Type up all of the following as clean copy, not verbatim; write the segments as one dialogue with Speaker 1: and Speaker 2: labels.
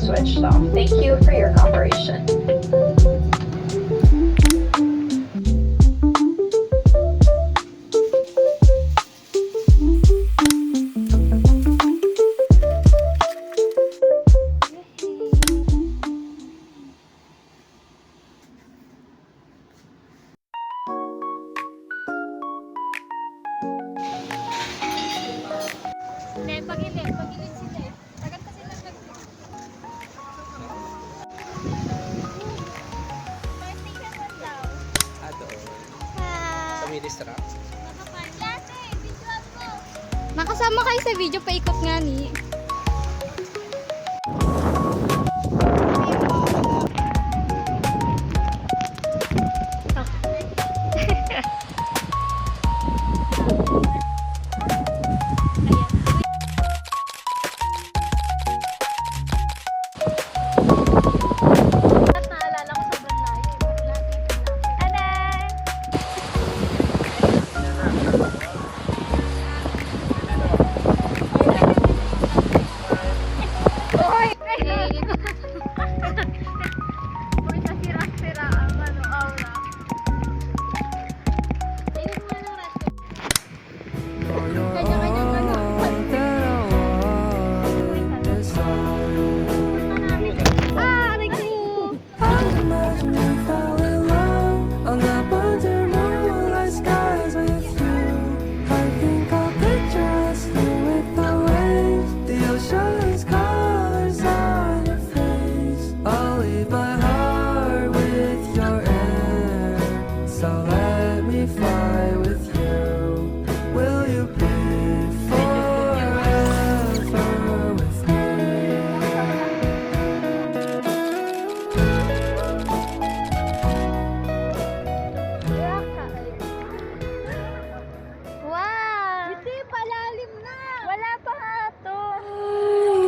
Speaker 1: switched off. Thank you for your cooperation.
Speaker 2: Pagilid sila eh. Tagat kasi lang Party naman daw.
Speaker 3: Doon.
Speaker 2: Ah.
Speaker 3: Sa Ministra.
Speaker 2: Klase, visual ko. Makasama kayo sa video, paikot nga ni. Naalala ko sobrang layo. Anan! Uy! Uy, nasira-sira ang aura. Ayun mo ng resto. Kanya-kanya ka na. Aray ko!
Speaker 4: So let me fly with you. Will you be forever with me?
Speaker 2: Wow! Hindi, palalim na! Wala pa nga to!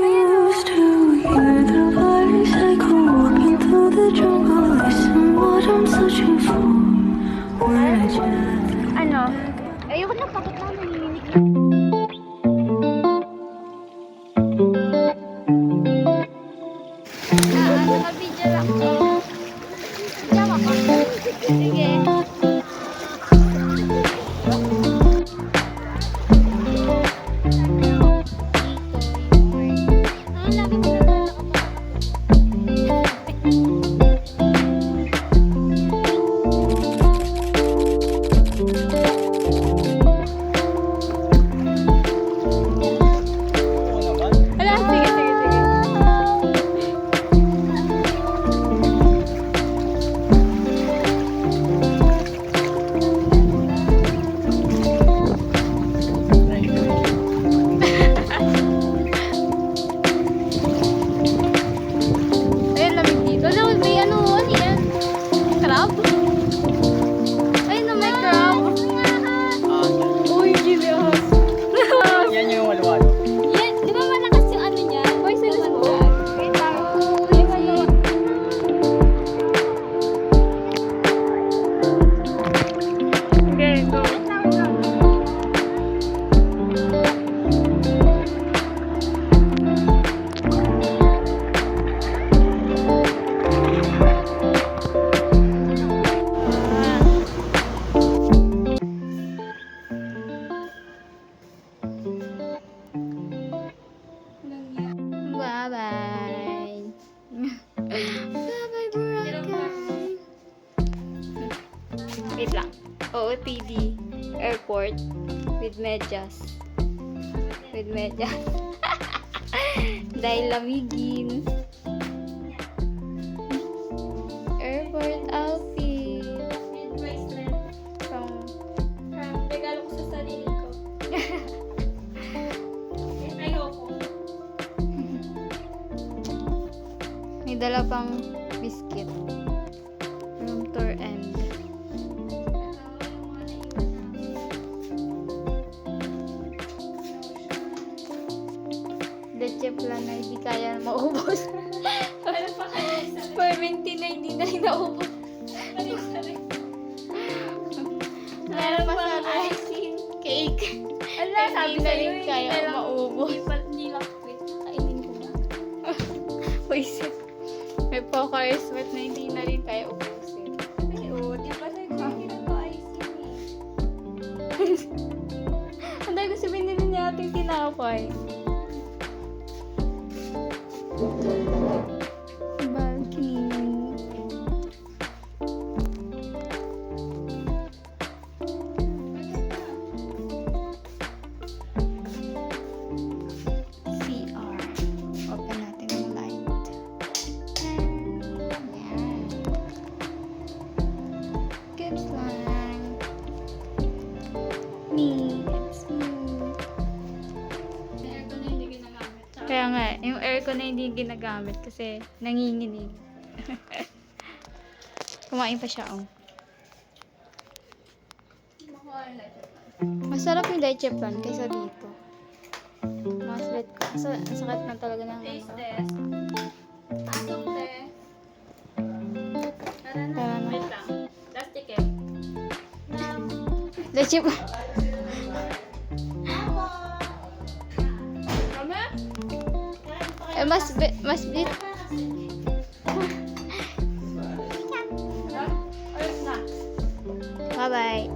Speaker 5: Used to hear the voice echo walking through the jungle. Listen what I'm searching for. Where did you?
Speaker 2: Ano? Ayoko na, takot na, nanginginig na. Naka-video lang ko. Diyan ako. Sige. Ang lagi mo na Wala, sige, sige, sige. Ayun, lamig dito. Alam, may ano, ano yan? Crab? Ayun na, may crab. Uy, gilios.
Speaker 3: Yan yung walwal.
Speaker 2: Yan, di ba malakas yung ano niya? Boy, sa mo. Wait lang. Uy, ano? Okay, go. Bye-bye. Bye-bye, Boracay. Wait lang. OOTD Airport with medyas. With medyas. Dahil lamigin. Airport outfit.
Speaker 6: Bracelet.
Speaker 2: From
Speaker 6: Regalo ko sa sarili ko. Ayoko.
Speaker 2: may dala pang biscuit. Room tour end. Leche plan na hindi kaya maubos.
Speaker 6: Ano pa kaya isa rin?
Speaker 2: For 29 naubos.
Speaker 6: Ano isa rin?
Speaker 2: Meron pa sa icing cake.
Speaker 6: Ala, sabi
Speaker 2: Hindi
Speaker 6: sa'yo,
Speaker 2: na rin kaya
Speaker 6: hindi
Speaker 2: maubos.
Speaker 6: Hindi lang quit. Kainin ko na.
Speaker 2: Uy, nagko-car sweat na hindi na rin kaya ubusin.
Speaker 1: Ay, oh, di ba tayo kinakaayos yun eh.
Speaker 2: Ang dahil kasi binili niya ating tinapay. Balcony. CR. Open natin yung light. Yan. Good lang. Me. It's me.
Speaker 6: Kaya ko na hindi ginagamit.
Speaker 2: Kaya nga, yung aircon na hindi ginagamit kasi nanginginig. Kumain pa siya, oh. Masarap yung leche plan kaysa dito. Mas bet ko. Ang sakit na talaga ng
Speaker 6: Taste test. Pasok, te. Tara na.
Speaker 2: Tara na.
Speaker 6: Wait lang. Last ticket.
Speaker 2: Leche plan.
Speaker 6: Kami?
Speaker 2: Mas bit.
Speaker 6: Ayos na.
Speaker 2: Bye-bye.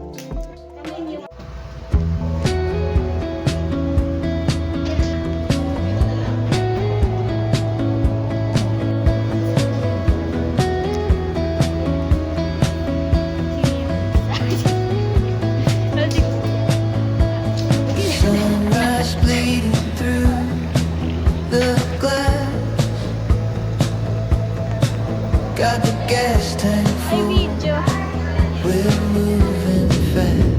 Speaker 4: Sunrise bleeding through the glass. Got the gas tank
Speaker 2: Ay,
Speaker 4: full.
Speaker 2: video.
Speaker 4: We're moving fast.